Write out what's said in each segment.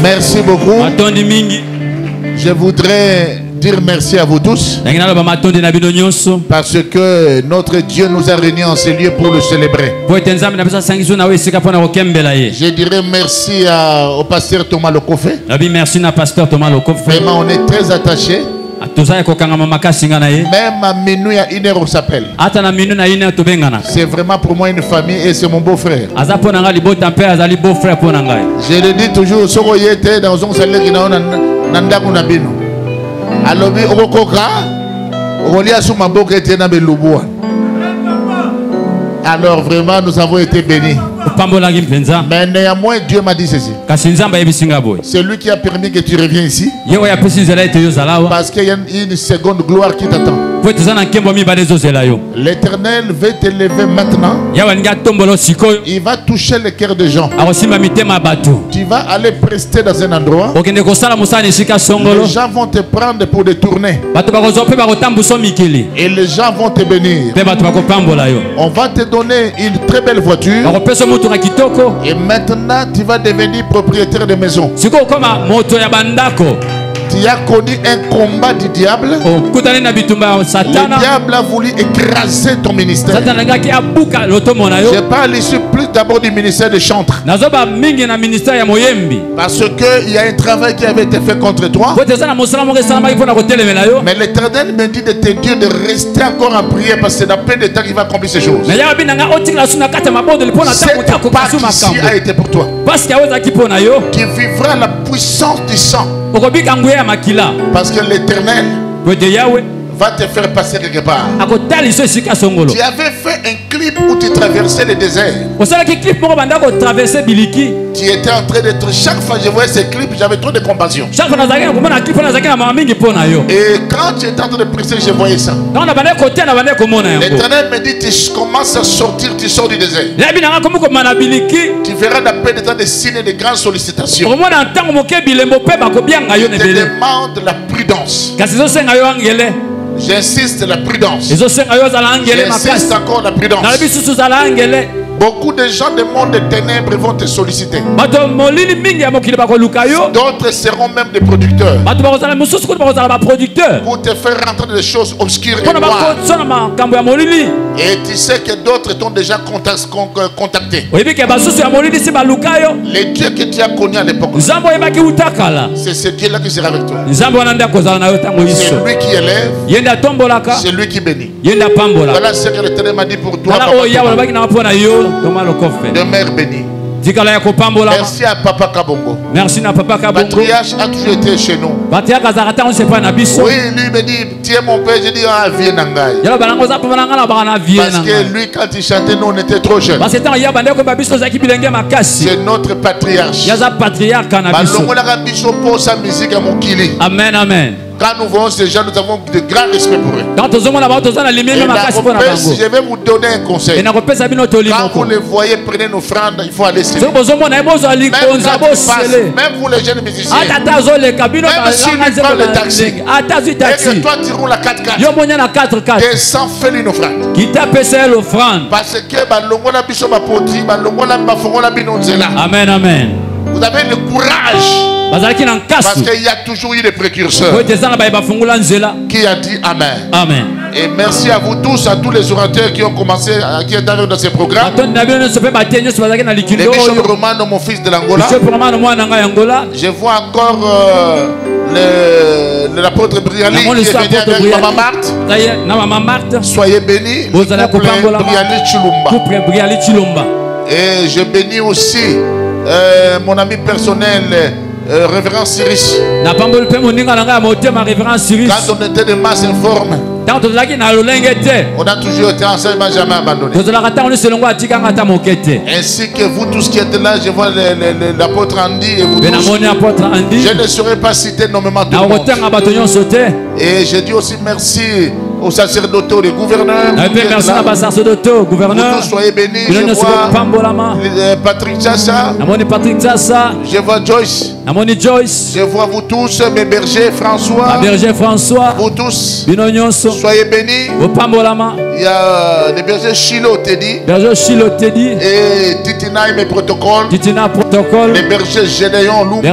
Merci beaucoup. Je voudrais dire merci à vous tous parce que notre Dieu nous a réunis en ces lieux pour le célébrer. Je dirais merci au pasteur Thomas Lokofé. Vraiment, on est très attachés. Même à minuit à 1h on s'appelle. C'est vraiment pour moi une famille et c'est mon beau-frère. Je le dis toujours, si vous êtes dans un salaire qui n'a alors vraiment nous avons été bénis. Mais néanmoins Dieu m'a dit ceci. C'est lui qui a permis que tu reviennes ici. Parce qu'il y a une seconde gloire qui t'attend. L'Éternel veut t'élever maintenant. Il va toucher le cœur des gens. Tu vas aller prester dans un endroit. Les gens vont te prendre pour des tournées. Et les gens vont te bénir. On va te donner une très belle voiture. Et maintenant tu vas devenir propriétaire de maison. Tu as connu un combat du diable. Le diable a voulu écraser ton ministère. Je parle ici plus d'abord du ministère des chantres. Parce qu'il y a un travail qui avait été fait contre toi. Mais l'Éternel me dit de te dire de rester encore en prière parce que c'est la peine de temps qu'il va accomplir ces choses. Cette partie a été pour toi. Tu vivras la puissance du sang. Parce que l'Éternel va te faire passer quelque part. Tu avais fait un clip où tu traversais le désert. Tu étais en train d'être... Chaque fois que je voyais ces clips, j'avais trop de compassion. Et quand tu étais en train de presser, je voyais ça. L'Éternel me dit, tu commences à sortir, tu sors du désert. Tu verras la paix de temps des signes de grandes sollicitations. Je te demande la prudence. J'insiste, la prudence. J'insiste encore la prudence. Beaucoup de gens du monde des ténèbres vont te solliciter. D'autres seront même des producteurs pour te faire rentrer dans des choses obscures et noires. Et tu sais que d'autres t'ont déjà contacté. Les dieux que tu as connus à l'époque, c'est ce Dieu-là qui sera avec toi. C'est lui qui élève, c'est lui qui bénit. Voilà ce que l'Éternel m'a dit pour toi. Demeure béni. Merci à Papa Kabongo. Merci à Papa Kabongo. Patriarche a toujours été chez nous. Oui, lui me dit, tiens mon père, je dis, ah, viens Nangaï. Parce que lui, quand il chantait, nous, on était trop jeunes. C'est notre patriarche. Amen, amen. Quand nous voyons ces gens, nous avons de grands respect pour eux. Je vais vous donner un conseil. Quand vous les voyez, prenez nos offrandes, il faut aller se même vous les jeunes musiciens, même si nous prenons le taxi et que toi tu roules la 4x4, descends, fais une offrande. Parce que amen, amen. Vous avez le courage. Parce qu'il y a toujours eu des précurseurs qui a dit Amen. Amen. Et merci à vous tous, à tous les orateurs qui ont commencé, qui est arrivé dans ces programmes. Les Bishop Romano, mon fils de l'Angola. Je vois encore l'apôtre Briali qui est venu avec Maman Marthe. Soyez bénis. Briali Chilumba. Et je bénis aussi mon ami personnel, révérend Cyrus. Quand on était de masse informe, on a toujours été ensemble, jamais abandonné. Ainsi que vous tous qui êtes là, je vois l'apôtre Andy et vous tous. Je ne saurais pas citer nommément tout le monde. Et je dis aussi merci Aux sacerdotaux, les gouverneurs. Vous tous soyez bénis. Je vois Patrick Chassa. Je vois Joyce. Je vois vous tous, mes bergers François. Vous tous, soyez bénis. Il y a les bergers Chilo Teddy. Et Titina et mes protocoles. Les bergers Gédéon Lumbu.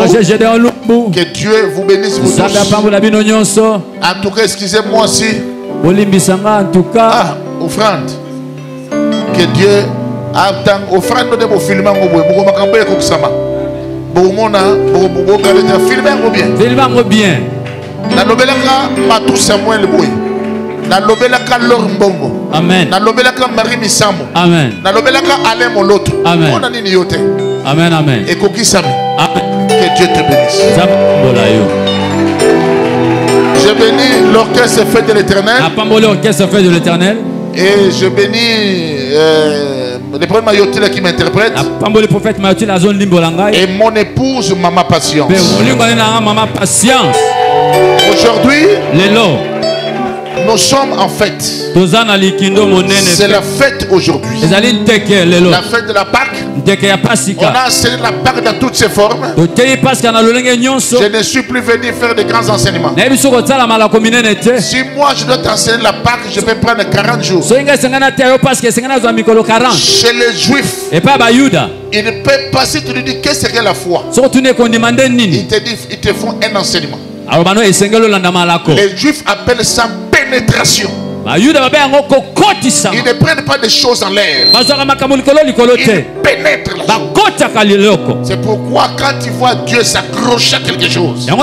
Que Dieu vous bénisse vous tous. En tout cas, excusez-moi aussi. Ah, offrande. Que Dieu attend. Offrande de vos films. Filmez bien. Na lobelaka Matou Samuel Boué. Na lobelaka Laure Mbongo. Amen. Na lobelaka Marie Misamo. Amen. Na lobelaka Alain Moloto. Amen. On a nini yote. Amen, amen. Et Koki Sami. Amen. Que Dieu te bénisse. Je bénis l'orchestre Fête de l'Éternel. Et je bénis le premier Mayotil qui m'interprète. Et mon épouse Maman Patience. Aujourd'hui, nous sommes en fête. C'est la fête aujourd'hui. La fête de la Pâque. On a enseigné la Pâque dans toutes ses formes. Je ne suis plus venu faire de grands enseignements. Si moi je dois t'enseigner la Pâque, je vais prendre 40 jours. Chez les Juifs, il ne peut pas, si tu lui dis qu'est-ce que la foi, ils te font un enseignement. Les Juifs appellent ça pénétration. Ils ne prennent pas des choses en l'air. Ils pénètrent la chose. C'est pourquoi quand tu vois Dieu s'accrocher à quelque chose, il y a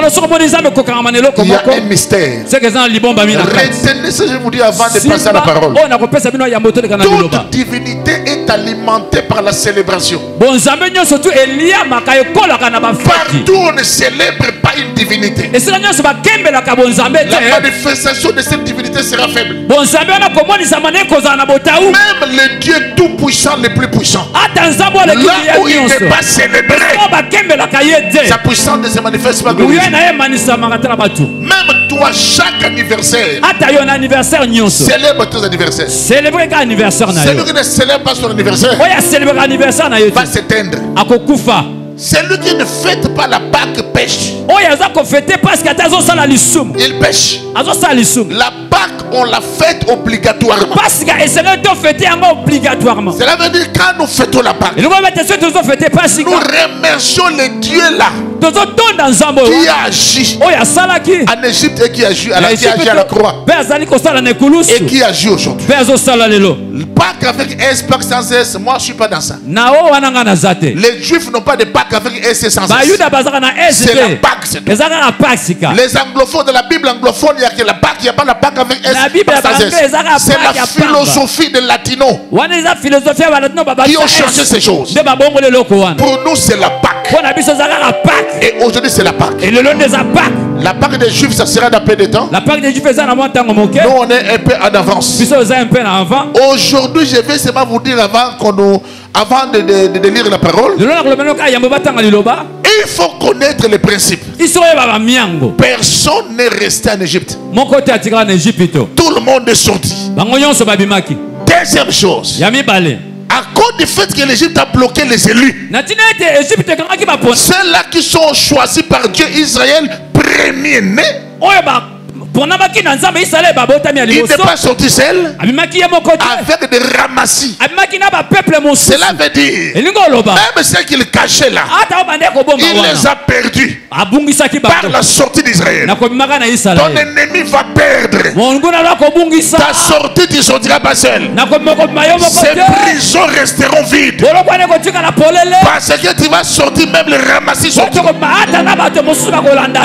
un mystère. Retenez ce que je vous dis avant de passer à la parole. Toute divinité est alimentée par la célébration. Partout on ne célèbre pas une divinité. La manifestation de cette divinité sera faible. Même le Dieu tout-puissant, le plus puissant, là où il n'est pas célébré, sa puissance ne se manifeste pas glorieusement. Même toi, chaque anniversaire, célèbre tes anniversaires. Celui qui ne célèbre pas son anniversaire va s'éteindre. Celui qui ne fête pas la Pâque pêche. Il pêche. La Pâque, on la fête obligatoirement. Cela veut dire quand nous fêtons la Pâque, nous remercions le Dieu là qui a agi en Égypte et qui a agi à la croix et qui agit aujourd'hui. Pâque avec S, Pâque sans S, moi je ne suis pas dans ça. Les Juifs n'ont pas de Pâque avec S et sans S. C'est la Pâque, c'est tout. Les anglophones de la Bible anglophone, il n'y a que la Pâque, il n'y a pas la Pâque avec S. C'est la philosophie de latino qui ont cherché ces choses. Pour nous c'est la Pâque. Et aujourd'hui c'est la Pâque. La Pâque des Juifs, ça sera dans peu de temps. Nous on est un peu en avance. Aujourd'hui je vais seulement vous dire avant de lire la parole, il faut connaître les principes. Personne n'est resté en Égypte. Tout le monde est sorti. Deuxième chose, à cause du fait que l'Égypte a bloqué les élus, ceux-là qui sont choisis par Dieu, Israël, premier-né, il n'est pas sorti seul avec des ramassis. Cela veut dire même ceux qu'il cachait là, il les a perdus par la sortie d'Israël. Ton ennemi va perdre. Ta sortie, tu ne sortiras pas seul. Ces prisons resteront vides parce que tu vas sortir, même les ramassis sortiront.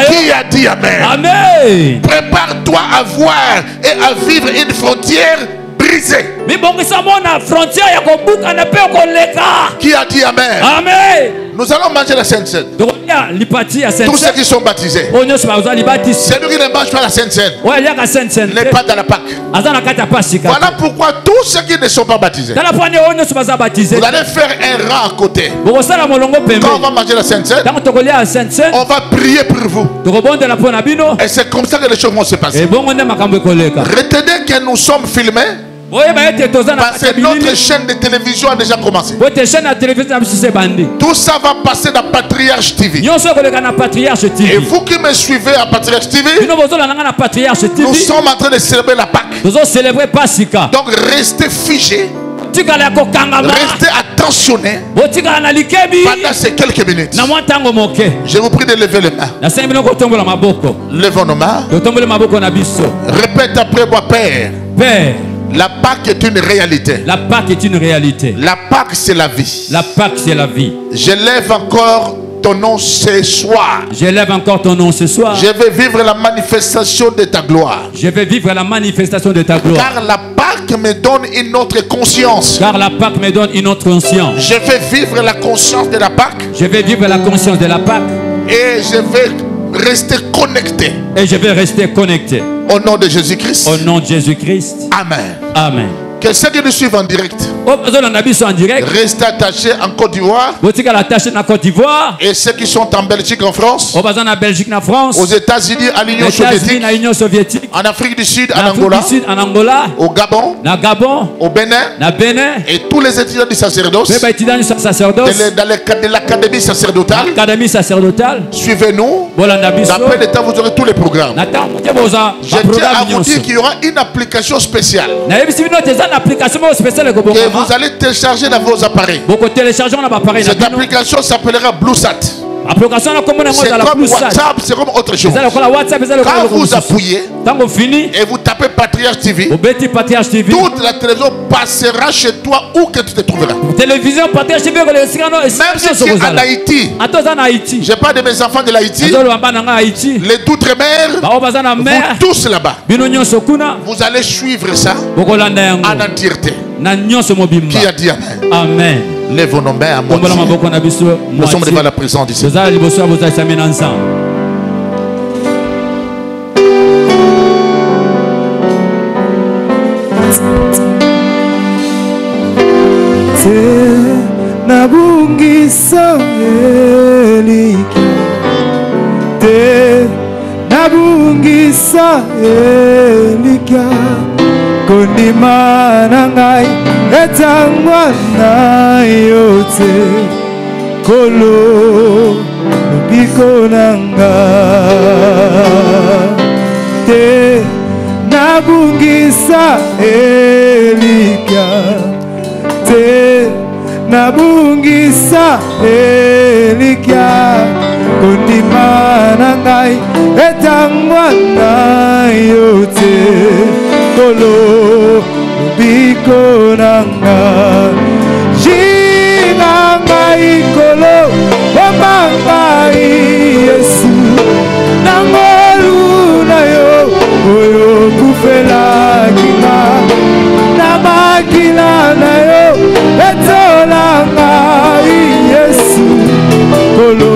Qui a dit Amen? Amen. Prépare-toi à voir et à vivre une frontière brisée. Qui a dit Amen? Amen. Nous allons manger la Sainte Seine. Tous ceux qui sont baptisés. Celui qui ne mange pas la Sainte Seine n'est pas dans la Pâque. Voilà pourquoi tous ceux qui ne sont pas baptisés, vous allez faire un rang à côté. Quand on va manger la Sainte Seine, on va prier pour vous. Et c'est comme ça que les choses vont se passer. Retenez que nous sommes filmés. Parce que notre chaîne de télévision a déjà commencé. Tout ça va passer dans Patriarche TV. Et vous qui me suivez à Patriarche TV, nous sommes en train de célébrer la Pâque. Donc restez figés. Restez attentionnés pendant ces quelques minutes. Je vous prie de lever les mains. Levons nos mains. Répète après moi, Père. Père. La Pâque est une réalité. La Pâque est une réalité. La Pâque c'est la vie. La Pâque c'est la vie. J'élève encore ton nom ce soir. J'élève encore ton nom ce soir. Je vais vivre la manifestation de ta gloire. Je vais vivre la manifestation de ta gloire. Car la Pâque me donne une autre conscience. Car la Pâque me donne une autre conscience. Je vais vivre la conscience de la Pâque. Je vais vivre la conscience de la Pâque. Et je vais rester connecté. Et je vais rester connecté. Au nom de Jésus-Christ. Au nom de Jésus-Christ. Amen. Amen. Que ceux qui nous suivent en direct, restez attachés en Côte d'Ivoire. Et ceux qui sont en Belgique, en France, aux États-Unis, à l'Union soviétique, en Afrique du Sud, en Angola, au Gabon, au Bénin, et tous les étudiants du sacerdoce, de l'académie sacerdotale, suivez-nous. D'après le temps, vous aurez tous les programmes. Je tiens à vous dire qu'il y aura une application spéciale que vous allez télécharger dans vos appareils. Cette application s'appellera BlueSat. C'est comme WhatsApp, c'est comme autre chose. Quand vous appuyez et vous tapez Patriarche TV, toute la télévision passera chez toi où que tu te trouveras. Même si tu es en Haïti, j'ai pas de mes enfants de l'Haïti, les d'outre-mer, vous tous là-bas, vous allez suivre ça en entièreté. Qui a dit Amen? Amen. Lève nos mains à moitié. Nous sommes devant la présence d'ici. Nabungisa elika te nabungisa elika kondima na ngai etangwa na yote kolo lobiko na ngai te nabungisa elika te nabungisa elika kondima na ngai etangwa na yote kolo lobiko na ngai jinga ngai kolo bomba ngai Yesu nangolu na yo oyo kufela kinga na makila na yo etola ngai Yesu kolo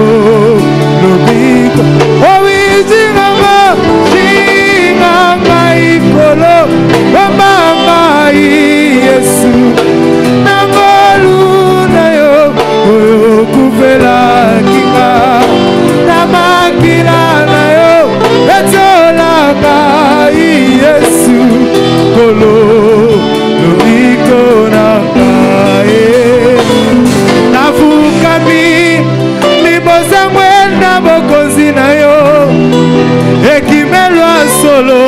lobiko owi jinga ngai kolo bomba ngai Yesu nangolu na yo oyo kufela kinga na makila na yo etola ngai Yesu kolo lobiko na ngai nafukami libosa mwenda bokonzi na yo ekimelwa solo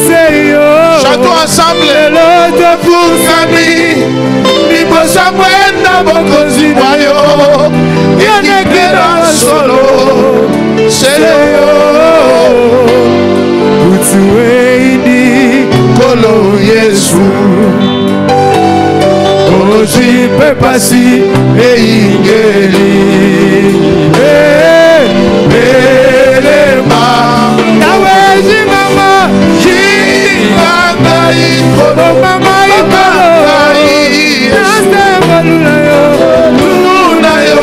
seyo chantons ensemble nafukami libosa mwenda bokonzi na yo ekimelwa solo seyo utuweini kolo Yesu ojipe pasi eingeli elema nawe jingama jingama ikolo mama ikolo naste malula yo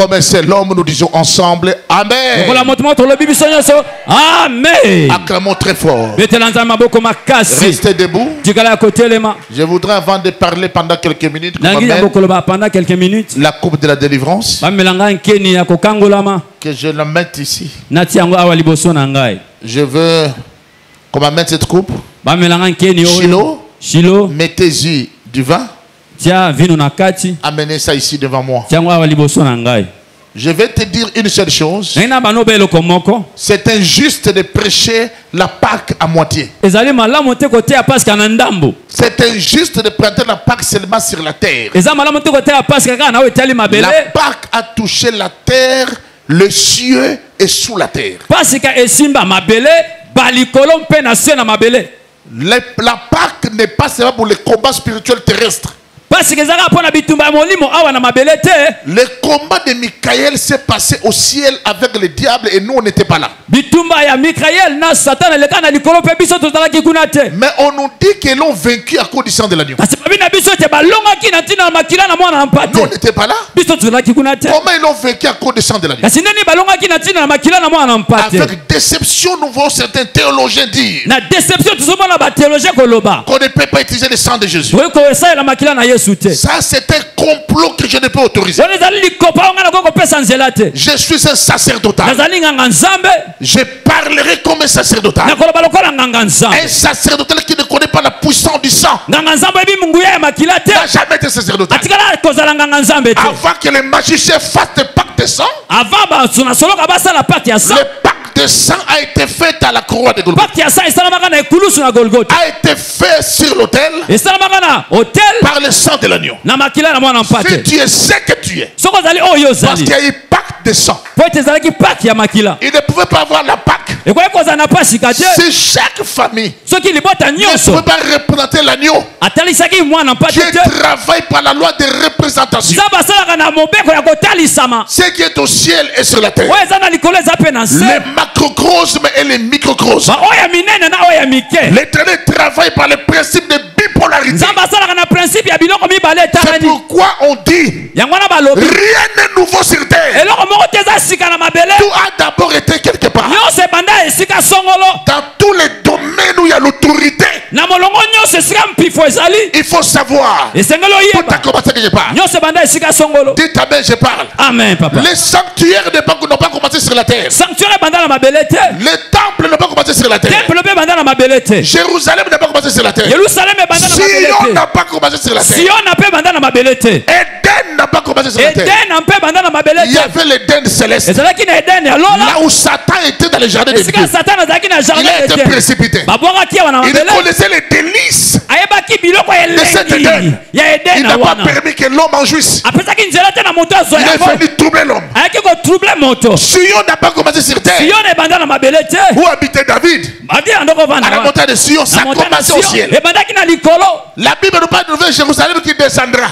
Comme un seul homme, nous disons ensemble Amen. Amen. Acclamons très fort. Restez debout. Je voudrais, avant de parler pendant quelques minutes, la coupe de la délivrance, que je la mette ici. Je veux qu'on m'amène cette coupe. Shiloh, mettez-y du vin. Amenez ça ici devant moi. Je vais te dire une seule chose. C'est injuste de prêcher la Pâque à moitié. C'est injuste de prêcher la Pâque seulement sur la terre. La Pâque a touché la terre, le ciel et sous la terre. La Pâque n'est pas seulement pour les combats spirituels terrestres. Le combat de Michael s'est passé au ciel avec le diable et nous on n'était pas là. Mais on nous dit qu'ils l'ont vaincu à cause du sang de l'agneau. Nous on n'était pas là. Comment ils l'ont vaincu à cause du sang de l'agneau? Avec déception, nous voyons certains théologiens dire qu'on ne peut pas utiliser le sang de Jésus. Ça, c'est un complot que je ne peux autoriser. Je suis un sacerdotal. Je parlerai comme un sacerdotal. Un sacerdotal qui ne connaît pas la puissance du sang n'a jamais été sacerdotal. Avant que les magiciens fassent le pacte de sang, le pacte de sang a été fait à la croix de Golgotha. A été fait sur l'autel par le sang de l'agneau. Si tu es ce que tu es, parce qu'il y a eu pacte de sang, il ne pouvait pas avoir la Pâque. Si chaque famille ne pouvait pas représenter l'agneau, Dieu travaille par la loi de représentation. Ce qui est au ciel et sur la terre, les macrocosmes et les microcosmes. L'Éternel travaille par le principe de bipolarité. C'est pourquoi on dit rien n'est nouveau sur terre. Tout a d'abord été quelque part. Dans tous les domaines où il y a l'autorité, il faut savoir. Tout a commencé quelque part. Dites Amen, je parle. Amen, papa. Les sanctuaires n'ont pas commencé sur la terre. Les temples n'ont pas commencé sur la terre. Jérusalem n'a pas commencé sur la terre. Sion n'a pas commencé sur la terre. Éden n'a pas commencé sur la terre. Il y avait l'Éden céleste. Là où Satan était dans le jardin de Dieu. Il a été précipité. Il connaissait les délices de cet Éden. Il n'a pas permis que l'homme en jouisse. Il est venu troubler l'homme. Sion n'a pas commencé sur terre. Où habitait David? À la montagne de Sion, ça a commencé au ciel. La Bible nous parle de Nouvelle Jérusalem qui descendra.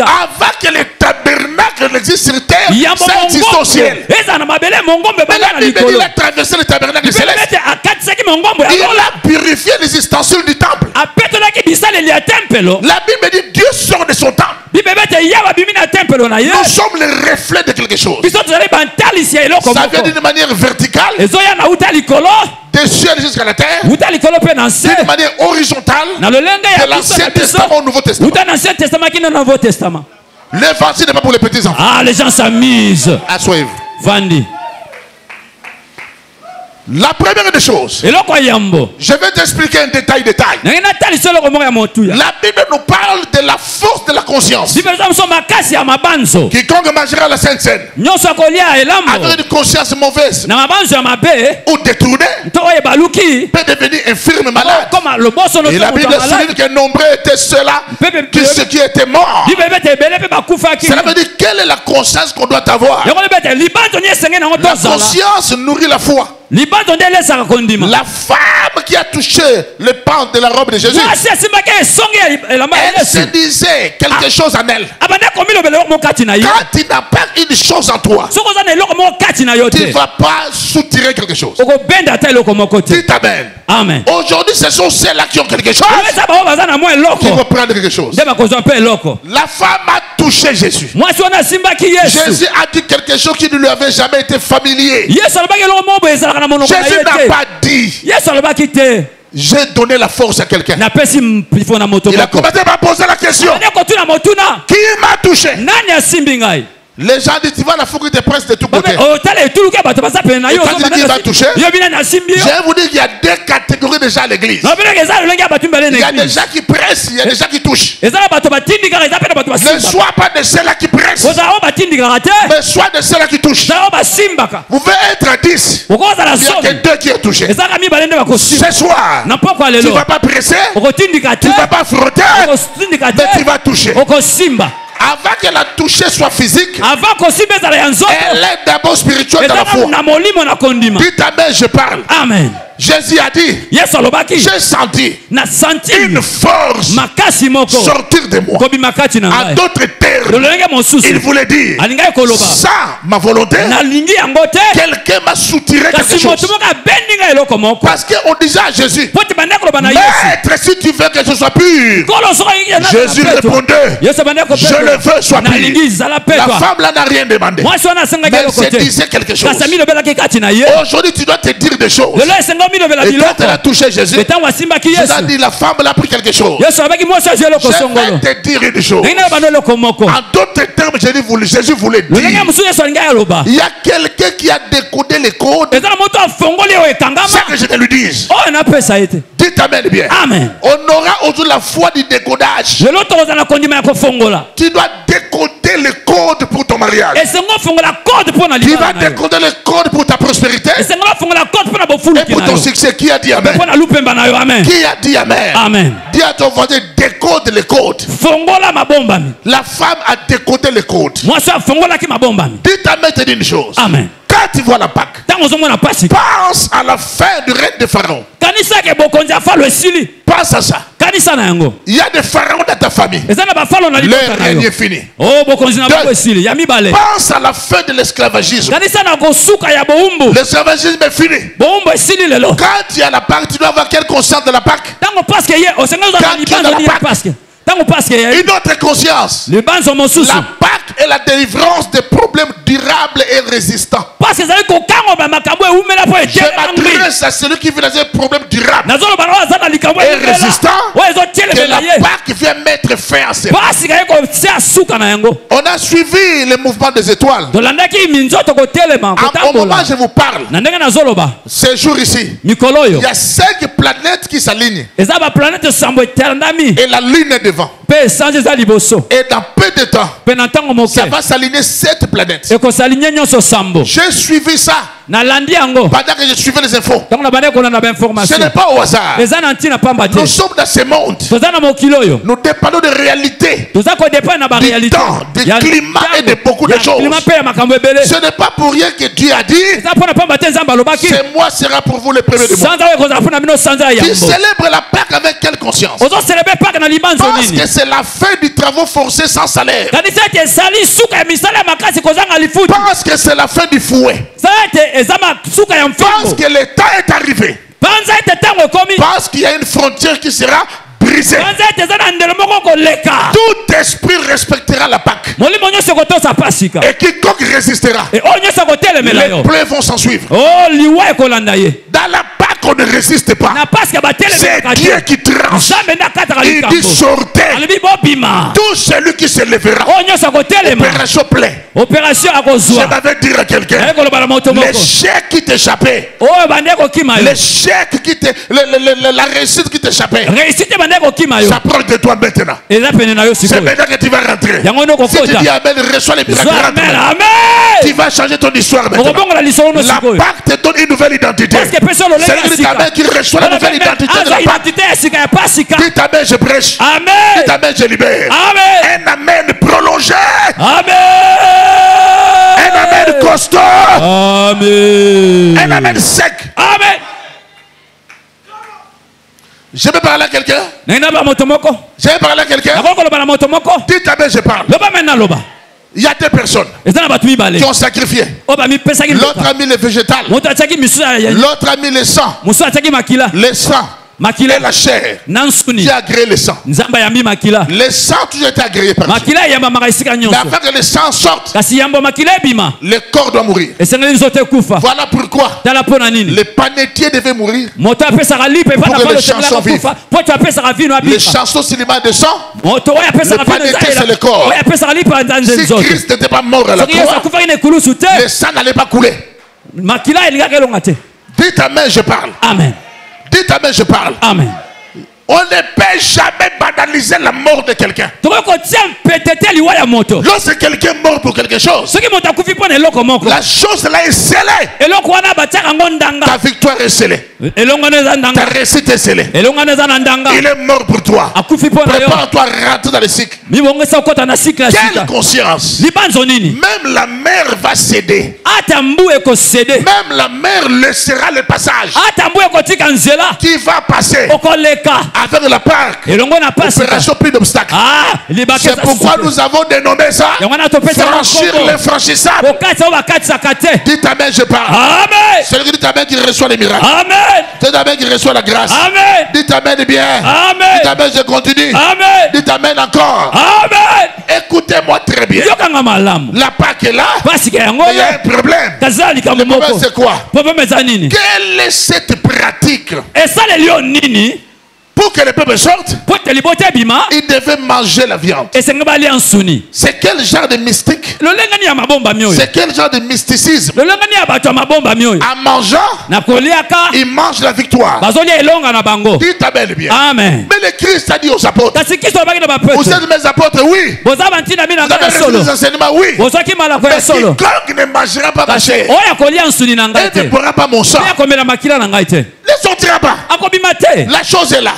Avant que le tabernacle existe sur terre, ça existe au ciel. Mais la Bible dit qu'il a traversé le tabernacle céleste. Il a purifié les ustensiles du temple. La Bible dit Dieu sort de son temple. Nous sommes le reflet de quelque chose. Ça vient d'une manière verticale, des cieux jusqu'à la terre, d'une manière horizontale, de l'Ancien Testament au Nouveau Testament. L'évangile n'est pas pour les petits enfants. Ah, les gens s'amusent. Asseyez-vous. Vandi. La première des choses, je vais t'expliquer un détail. La Bible nous parle de la force de la conscience. Quiconque mangera la Sainte Seine avec une conscience mauvaise ou détournée peut devenir infirme, malade. Et la Bible souligne que nombreux étaient ceux-là qui étaient morts. Cela veut dire quelle est la conscience qu'on doit avoir. La conscience nourrit la foi. La femme qui a touché le pan de la robe de Jésus, elle se disait quelque chose en elle. Quand tu n'as pas une chose en toi, tu ne vas pas soutirer quelque chose. Dites Amen. Amen. Aujourd'hui, ce sont celles-là qui ont quelque chose, qui vont prendre quelque chose. La femme a touché Jésus. Jésus a dit quelque chose qui ne lui avait jamais été familier. Jésus n'a pas dit: j'ai donné la force à quelqu'un. Il a commencé à poser la question: qui m'a touché? Les gens disent: tu vois la foule qui te presse de tous côtés. Et quand il dit qu'il va toucher, je vais vous dire qu'il y a deux catégories de gens à l'église. Il y a des gens qui pressent, il y a des gens qui touchent. Ne sois pas de ceux-là qui pressent, mais sois de ceux-là qui touchent. Vous pouvez être à 10, il n'y a que 2 qui ont touché. Ce soir, tu ne vas pas presser, tu ne vas pas frotter, mais tu vas toucher. Avant que la toucher soit physique, elle est d'abord spirituelle dans la foi. Dites Amen, je parle. Amen. Jésus a dit: j'ai senti une force sortir de moi. En d'autres termes, il voulait dire: sans ma volonté, quelqu'un m'a soutiré quelque chose. Parce qu'on disait à Jésus: Maître, si tu veux que je sois pur. Jésus répondait: je le veux, sois pur. La femme là n'a rien demandé, mais elle se disait quelque chose. Aujourd'hui tu dois te dire des choses. Et quand elle a touché Jésus, Jésus a dit: la femme elle a pris quelque chose. Je vais te dire une chose. En d'autres termes, Jésus voulait dire: il y a quelqu'un qui a décodé les codes sans que je te le dise. Dites Amen bien. Amen. On aura aujourd'hui la foi du décodage. Tu dois décoder les codes pour ton mariage. Tu vas décoder les codes pour ta prospérité et pour ton succès. Qui a dit Amen? Qui a dit Amen? Amen. Dis à ton voisin: décode les codes. La femme a décodé les codes. Dites Amen, te dis une chose. Amen. Quand tu vois la Pâque, pense à la fin du règne de Pharaon. Pense à ça. Il y a des pharaons dans ta famille. Leur règne est fini. Pense à la fin de l'esclavagisme. L'esclavagisme est fini. Quand tu as la Pâque, tu dois avoir quelle conscience de la Pâque? Quand tu as la Pâque, une autre conscience. La Pâque est la délivrance des problèmes durables et résistants. Je m'adresse à celui qui vit dans un problème durable et résistant, que la Pâque vient mettre fin à ces problèmes. On a suivi le mouvement des étoiles. Au moment où je vous parle, ce jour ici, il y a 5 planètes qui s'alignent. Et la lune est devant. Et dans peu de temps, ça va s'aligner 7 planètes. J'ai suivi ça pendant que je suivais les infos. Ce n'est pas au hasard. Nous sommes dans ce monde. Nous dépendons de réalité, du temps, du climat et de beaucoup de choses. Ce n'est pas pour rien que Dieu a dit: ce mois sera pour vous le premier du mois. Tu célèbres la Pâque avec quelle conscience? Parce que c'est la fin du travail forcé sans salaire. Parce que c'est la fin du fouet. Parce que le temps est arrivé. Parce qu'il y a une frontière qui sera brisée. Tout esprit respectera la Pâque. Et quiconque résistera, les plaies vont s'en suivre. Dans la Pâque, on ne résiste pas. C'est Dieu qui tranche. Il dit: sortez. Tout celui qui se lèvera. Opération plaît. Je m'avais dire à quelqu'un: l'échec qui t'échappait, l'échec qui la réussite qui t'échappait, ça proche de toi maintenant. C'est maintenant que tu vas rentrer. Si tu dis Amen, reçois les miracles. Tu vas changer ton histoire maintenant. La Pâque te donne une nouvelle identité. C'est Amen qui reçoit la nouvelle identité de la Pâque. Dites Amen, je prêche. Dites Amen, je libère. Un Amen prolongé. Amen. Un Amen costaud. Amen. Un Amen sec. Amen. Je peux parler à quelqu'un? Je vais parler à quelqu'un? Dites Amen, je parle. Il y a deux personnes qui ont sacrifié. L'autre a mis le végétal. L'autre a mis le sang. Le sang. Et la chair qui a agréé le sang. Le sang toujours été agréé par Dieu. Mais afin que le sang sorte, le corps doit mourir. Voilà pourquoi le panetier devait mourir pour que les chansons vivent. Les chansons cinéma de sang, le panetier c'est le corps. Si Christ n'était pas mort à la croix, le sang n'allait pas couler. Dites Amen, je parle. Amen. Dites Amen, je parle. Amen. On ne peut jamais banaliser la mort de quelqu'un. Lorsque quelqu'un est mort pour quelque chose, la chose là est scellée. Ta victoire est scellée. Ta réussite est scellée. Il est mort pour toi. Prépare-toi à rentrer dans le cycle. Quelle conscience. Même la mer va céder. Même la mer laissera le passage. Qui va passer avec la Pâque. Opération plus d'obstacles. C'est pourquoi nous avons dénommé ça franchir l'infranchissable. Dites Amen, je parle. Amen. C'est le qui dit Amen qui reçoit les miracles. Amen. C'est Amen qui reçoit la grâce. Amen. Dites Amen bien. Amen. Dites Amen, je continue. Amen. Dites Amen encore. Amen. Écoutez-moi très bien. La Pâque est là. Mais il y a un problème. Le problème c'est quoi? Quelle est cette pratique? Pour que le peuple sorte, il devait manger la viande. C'est quel genre de mystique? C'est quel genre de mysticisme? En mangeant, il mange la victoire. Dites Amen bien. Amen. Mais le Christ a dit aux apôtres, vous êtes mes apôtres, oui. Vous avez reçu les enseignements, oui. Mais quiconque ne mangera pas ma chair et ne boira pas mon sang ne sortira pas. La chose est là.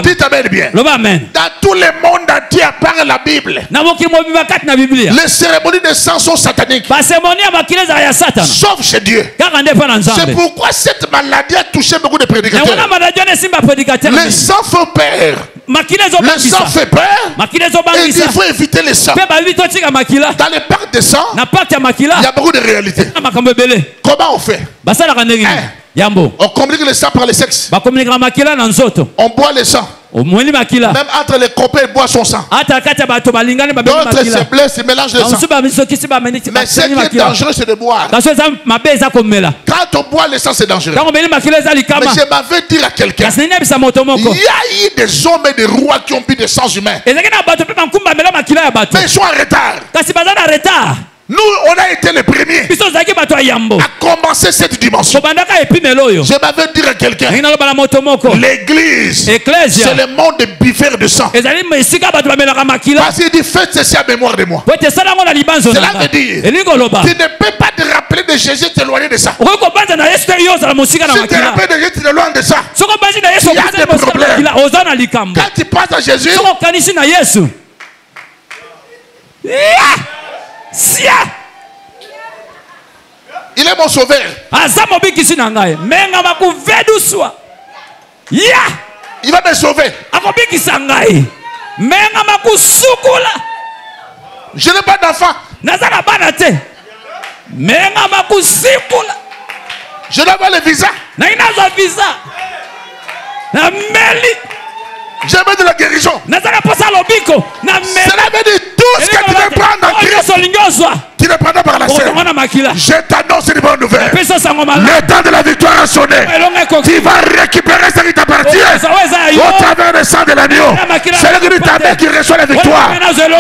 Dites Amen bien. Dans tout le monde entier à part la Bible, les cérémonies de sang sont sataniques. Sauf chez Dieu. C'est pourquoi cette maladie a touché beaucoup de prédicateurs. Le sang fait peur. Le sang fait peur. Et il faut éviter le sang. Dans le parc de sang, il y a beaucoup de réalités. Comment on fait? On communique le sang par le sexe. On boit le sang. Même entre les copains, il boit son sang. D'autres se blessent, ils mélangent le sang. Mais ce qui est dangereux, c'est de boire. Quand on boit le sang, c'est dangereux. Mais je m'avais dit à quelqu'un, il y a eu des hommes et des rois qui ont bu des sangs humains. Mais ils sont en retard. Nous, on a été les premiers à commencer cette dimension. Je m'avais dit à quelqu'un, l'église, c'est le monde des biffeurs de sang. Parce qu'il dit, faites ceci à mémoire de moi. Cela veut dire, tu ne peux pas te rappeler de Jésus, t'éloigner de ça. Si tu te rappelles de Jésus, t'éloignes de ça. Il y a des problèmes. Quand tu penses à Jésus, il est mon sauveur. Il va me sauver. Je n'ai pas d'enfant. Je n'ai pas le visa. J'ai besoin de la guérison. Cela veut dire tout ce que tu veux prendre en Christ, tu le prendras par la chair. Je t'annonce une bonne nouvelle. Le temps de la victoire a sonné. Tu vas récupérer ce qui t'appartient au travers du sang de l'agneau. C'est le Christ qui reçoit la victoire.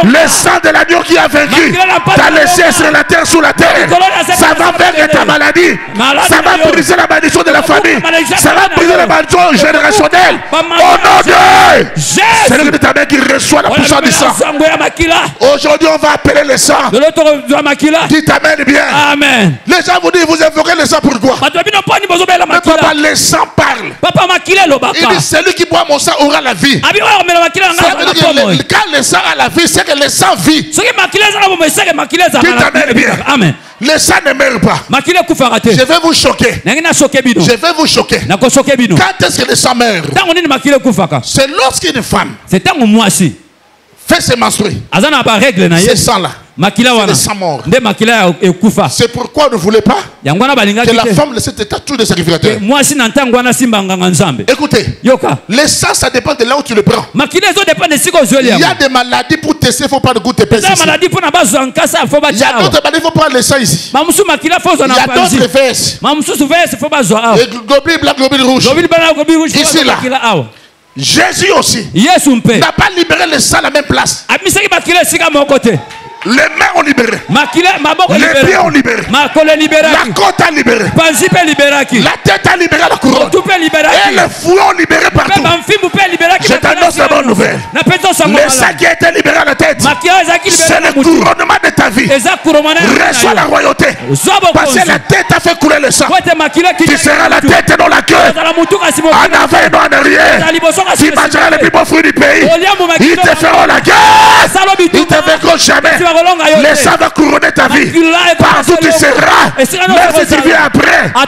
Le sang de l'agneau qui a vaincu t'a laissé sur la terre, sous la terre. Ça va vaincre ta maladie. Ça va briser la malédiction de la famille. Ça va briser la malédiction générationnelle. Au nom de c'est le Christ qui reçoit la puissance du sang. Aujourd'hui, on va appeler le sang. Dites Amen bien. Amen. Les gens vous disent, vous invoquez le sang pourquoi? Mais papa, le sang parle. Il dit, celui qui boit mon sang aura la vie. Ça veut dire que quand le sang a la vie, vit, c'est que le sang vit. Dites amen bien. Amen. Le sang ne meurt pas. Je vais vous choquer. Je vais vous choquer. Quand est-ce que le sang meurt? C'est lorsqu'une femme fait se menstruer. Ce sang-là. C'est le sang mort. C'est pourquoi on ne voulait pas que la femme laisse cet état tout de sacrificateur. Écoutez, le sang, ça dépend de là où tu le prends. Il y a des maladies pour tester, il ne faut pas de goûter ici. Il y a d'autres maladies, il faut prendre le sang ici. Il y a d'autres fesses. Globule blanc, globule rouge. Ici, là. Jésus aussi n'a pas libéré le sang à la même place. Les mains ont libéré. Les pieds ont libéré. La côte a libéré. La tête a libéré la couronne. Et les fouets ont libéré partout. Je t'annonce la bonne nouvelle. Le sang qui a été libéré à la tête, c'est le couronnement de ta vie. Reçois la royauté. Parce que la tête a fait couler le sang. Tu seras la tête et non la queue. En avant et non en arrière. Tu mangeras les plus beaux fruits du pays. Ils te feront la guerre. Ils te verront jamais. Le sang va couronner ta vie. Partout tu seras. Même si tu viens après. La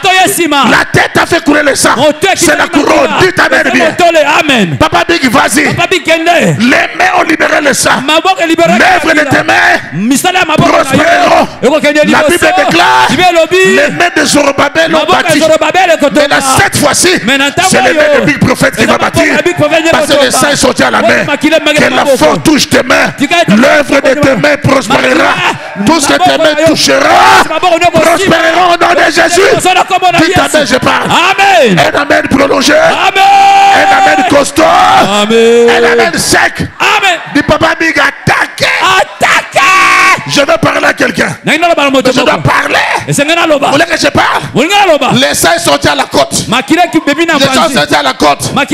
tête a fait couler le sang. C'est la couronne. Dis amen bien. Papa Big, vas-y. Les mains ont libéré le sang. L'œuvre de tes mains prospéreront. La Bible déclare les mains de Zorobabel ont bâti. Mais là, cette fois-ci, c'est les mains de Big Prophète qui va bâtir. Parce que le sang est sorti à la main. Que la force touche tes mains. L'œuvre de tes mains prospérera. Tout ce que tes mains touchera prospérera au nom de Jésus. Dis amen, je parle. Amen. Un amen prolongé. Amen. Un amen costaud. Amen. Un amen sec. Amen. Dis papa Big, attaquez. Je vais parler à quelqu'un. Je dois parler. Vous voulez que je parle? Le sang est sorti à la côte. Le sang est sorti à la côte. La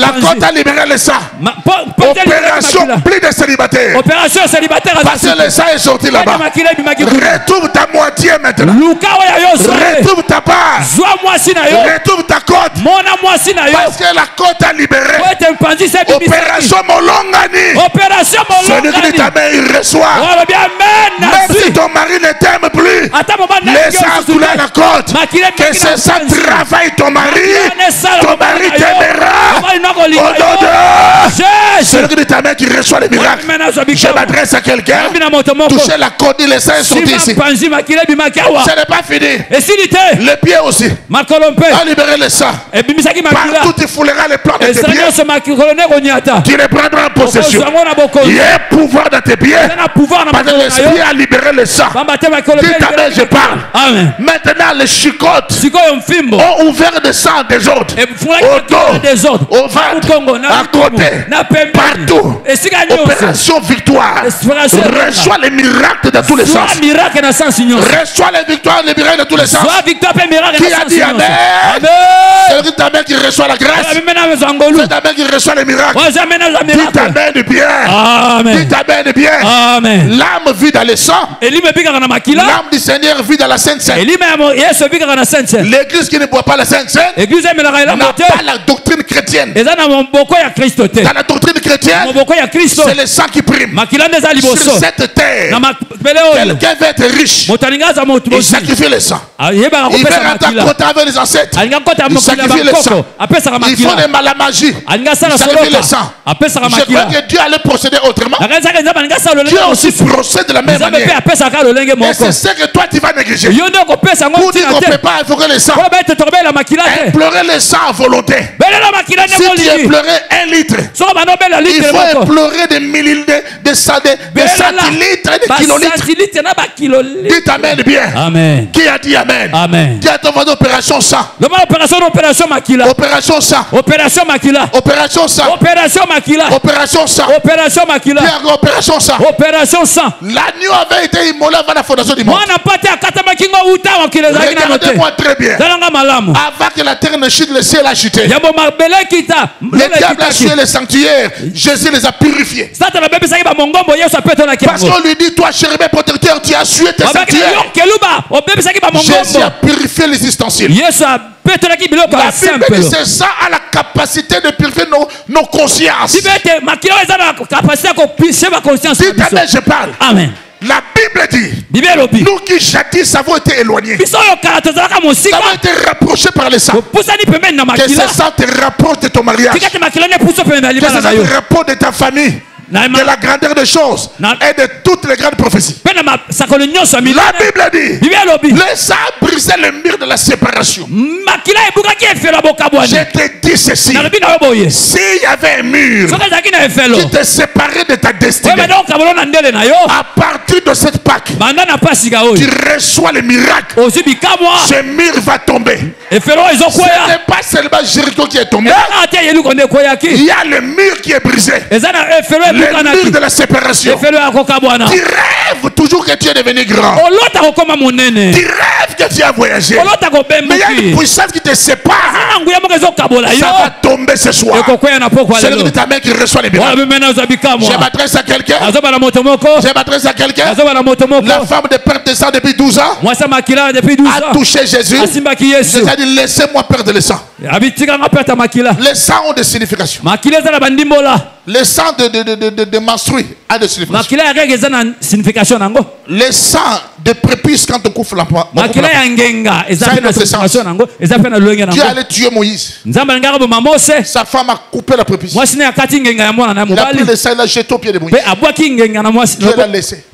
côte a libéré le sang. Opération plus de célibataires. Parce que le sang est sorti là-bas. Retrouve ta moitié maintenant. Retrouve ta part. Retrouve ta côte. Parce que la côte a libéré. Opération Molongani. Celui qui ta main, il reçoit. Même si ton mari ne t'aime plus, laisse à couler la côte. Que c'est ça travaille ton mari. Ton mari t'aimera. Au nom de celui qui ta main qui reçoit les miracles. Je m'adresse à quelqu'un. Toucher la côte, il est sorti ici. Ce n'est pas fini. Les pieds aussi. A libéré le sang. Partout tu fouleras les plans de tes pieds. Tu les prendras en possession. Il y a pouvoir dans tes pieds. Parce que l'esprit a libéré le sang. Dis amen, je parle. Amen. Maintenant les chicottes ont ouvert des sangs des autres. Au dos, au ventre, à côté, partout. Opération victoire. Reçois les miracles de tous les sens. Reçois les victoires, les miracles de tous les sens. Qui a dit amen? C'est ta main qui reçoit la grâce. C'est ta main qui reçoit les miracles. Dis amen bien. Dis amen bien. L'âme vit dans le sang. L'âme du Seigneur vit dans la Sainte Seine. L'église qui ne boit pas la Sainte Seine n'a pas la doctrine chrétienne. Dans la doctrine chrétienne, c'est le sang qui prime. Sur cette terre, quelqu'un veut être riche. Il sacrifie le sang. Il veut rentrer en contact avec les ancêtres. Il sacrifie le sang. Il faut des malamagies. Il sacrifie le sang. Je crois que Dieu allait procéder autrement. Dieu aussi procède de la même manière. Et c'est ce que toi tu vas négliger. Pour dire qu'on ne peut pas invoquer le sang. Implorer le sang à volonté. Si tu implorais 1 litre, il faut implorer des millilitres, des centilitres, des kilolitres. Dites amen bien. Amen. Qui a dit amen? Amen. Qui a ton voisin opération sang? Opération sang. Opération Makila. Opération sang. Opération Makila. Opération sang. Opération Makila. Qui a opération sang? Opération sang. L'agneau avait été immolé avant la fondation du monde. Regardez-moi très bien. Avant que la terre ne chute, le ciel a chuté. Le diable a tué les sanctuaires. Jésus les a purifiés. Parce qu'on lui dit, toi chérubin protecteur, tu as tué tes sanctuaires. Jésus a purifié les ustensiles. La Bible dit C'est ça a la capacité de purifier nos consciences. Dites Amen, je parle. Amen. La Bible dit, nous qui jadis avons été éloignés, nous avons été rapprochés par le sang. Que ce sang te rapproche de ton mariage, que ce sang te rapproche de ta famille, de la grandeur des choses et de toutes les grandes prophéties. La Bible dit, le sang brisait le mur de la séparation. Je te dis ceci, s'il y avait un mur qui te séparait de ta destinée, à partir de cette Pâque, tu reçois le miracle. Ce mur va tomber. Ce n'est pas seulement Jéricho qui est tombé, il y a le mur qui est brisé. Le mur de la séparation. Tu rêves toujours que tu es devenu grand. Tu rêves que tu as voyagé. Mais il y a une puissance qui te sépare. Ça va tomber ce soir. C'est le de ta main qui reçoit les miracles. Je m'adresse à quelqu'un. Je m'adresse à quelqu'un. La femme de perte de sang depuis 12 ans a touché Jésus. Jésus a dit, laissez-moi perdre le sang. Les sangs ont des significations. Le sang de menstrues a des significations. Le sang de prépuce quand on couvre l'emploi. Dieu allait tuer Moïse. Sa femme a coupé la prépuce. Il a pris le sang et l'a jeté au pied de Moïse. Dieu l'a laissé.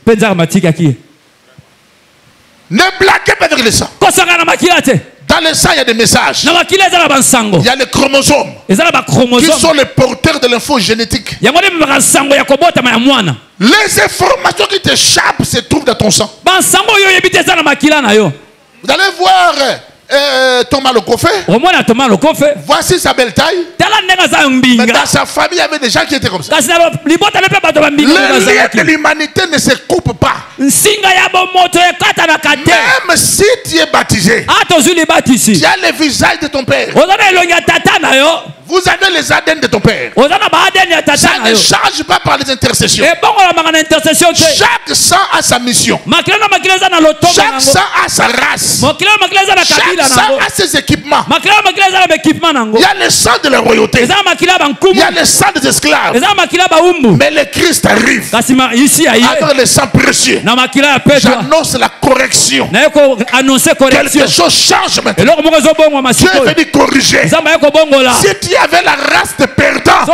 Ne blaguez pas avec le sang. Dans le sang, il y a des messages. Il y a les chromosomes qui sont les porteurs de l'info génétique. Les informations qui t'échappent se trouvent dans ton sang. Vous allez voir Thomas le Coffet. Voici sa belle taille. Mais dans sa famille, il y avait des gens qui étaient comme ça. Les liens de l'humanité ne se coupent pas. Même si tu es baptisé, tu as le visage de ton père. Vous avez les ADN de ton père. Ça ne change pas par les intercessions. Chaque sang a sa mission. Chaque sang a sa race. Chaque sang a ses équipements. Il y a le sang de la royauté. Il y a le sang des esclaves. Mais le Christ arrive avec le sang précieux. J'annonce la correction. Quelque chose change maintenant. Dieu est venu corriger. Si tu avais la race de perdants,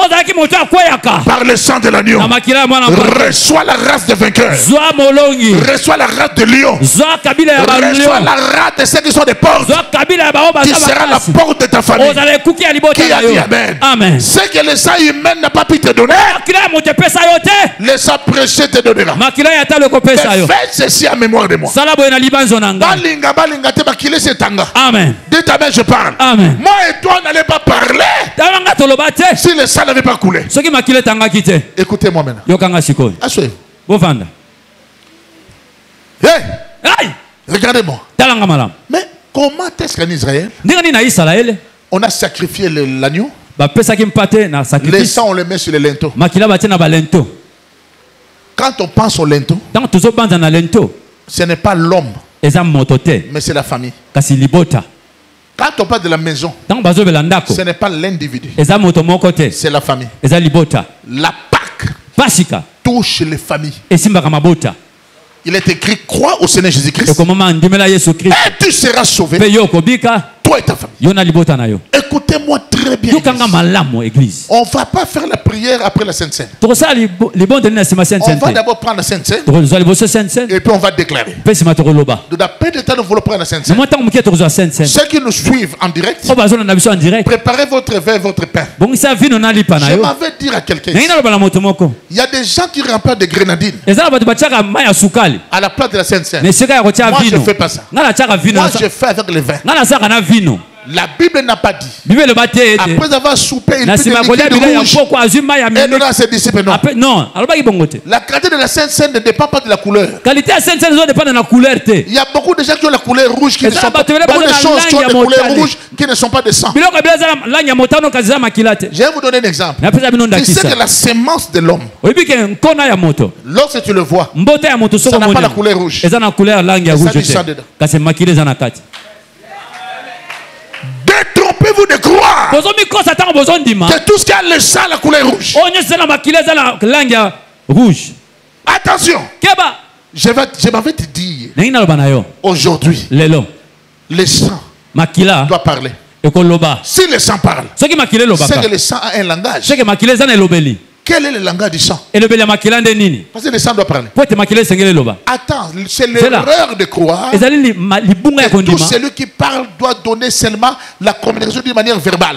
par le sang de l'agneau, reçois la race de vainqueurs. Reçois la race de lion. Reçois la race de ceux qui sont des portes. Tu seras la porte de ta famille. Qui a dit Amen? Amen. Ce que le sang humain n'a pas pu te donner, le sang précieux te donnera. Faites ceci en mémoire de moi. Amen. Dites Amen, je parle. Amen. Moi et toi, on n'allait pas parler si le sang n'avait pas coulé. Écoutez-moi maintenant. Asseyez-vous. Hey! Regardez-moi. Mais comment est-ce qu'en Israël, on a sacrifié l'agneau? Les sangs, on les met sur les linteaux. Quand on pense au linteau, ce n'est pas l'homme, mais c'est la famille. Quand on parle de la maison, ce n'est pas l'individu, c'est la famille. La Pâque touche les familles. Il est écrit, crois au Seigneur Jésus-Christ et tu seras sauvé, toi et ta famille. Écoutez-moi très bien, église. On ne va pas faire la prière après la Sainte Seine. On va d'abord prendre la Sainte Seine et puis on va déclarer. De la paix de temps, nous voulons prendre la Sainte Seine. Ceux qui nous suivent en direct, préparez votre verre, votre pain. Je m'avais dire à quelqu'un, il y a des gens qui remplacent des grenadines à la place de la Sainte Seine. Moi je ne fais pas ça. Moi je fais avec le vin. La Bible n'a pas dit. Après avoir soupé, il peut de rouge et donner à ses disciples. Non. La qualité de la Sainte Seine ne dépend pas de la couleur. Il y a beaucoup de gens qui ont la couleur rouge qui ne sont pas. Beaucoup de choses qui ont la couleur rouge qui ne sont pas de sang. Je vais vous donner un exemple. Tu sais que la sémence de l'homme, lorsque tu le vois, ça n'a pas la couleur rouge. Ça du sang dedans. Détrompez Contentez-vous de croire que tout ce qui a le sang, la couleur rouge. Attention. Je m'avais te dire aujourd'hui, le sang doit parler. Si le sang parle, c'est que le sang a un langage. Quel est le langage du sang? Parce que le sang doit parler. Attends, c'est l'erreur de croire que tout celui qui parle doit donner seulement la communication d'une manière verbale.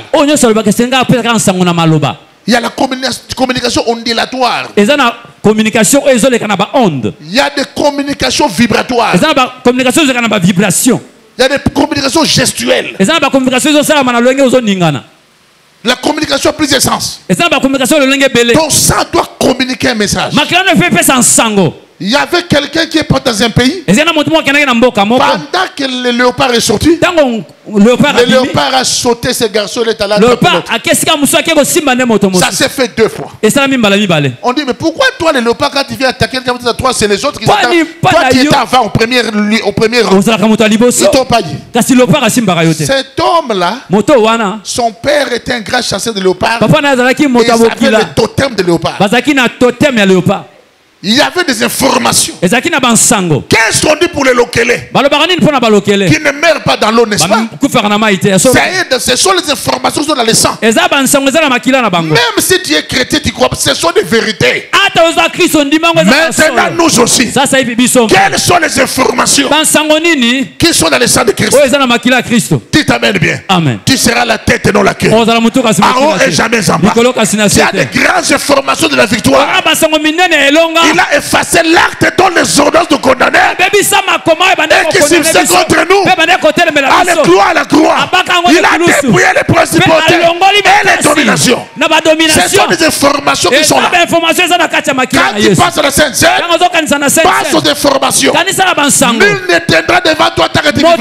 Il y a la communication ondulatoire. Il y a des communications vibratoires. Il y a des communications gestuelles. La communication a plusieurs sens. Ton sang doit communiquer un message. Il y avait quelqu'un qui est parti dans un pays. Pendant que le léopard est sorti, le léopard a sauté ce garçon. Ça s'est fait 2 fois. On dit, mais pourquoi toi, le léopard, quand il vient attaquer, toi, c'est les autres qui s'attaquent. Toi qui étais avant au premier rang. Ils t'ont pas dit. Cet homme-là, son père était un grand chasseur de léopard. Et il avait le totem de léopard. Il y avait des informations. Qu'est-ce qu'on dit pour les localais? Qui ne meurent pas dans l'eau, n'est-ce pas? Ce sont les informations qui sont dans le sang. Même si tu es chrétien, tu crois, ce sont des vérités. Maintenant, nous aussi. Quelles sont les informations qui sont dans le sang de Christ? Tu t'amènes bien. Amen. Tu seras la tête et non la queue. En haut et jamais en bas. Il y a des grandes informations de la victoire. Il a effacé l'acte dont les ordonnances nous condamnaient et qui subsistait contre nous. Alléluia à la croix. Il a dépouillé les principautés et les dominations. Ce sont des informations qui sont là. Quand tu passes à la Sainte Seine, passe aux informations. Nul ne tiendra devant toi ta rédemption.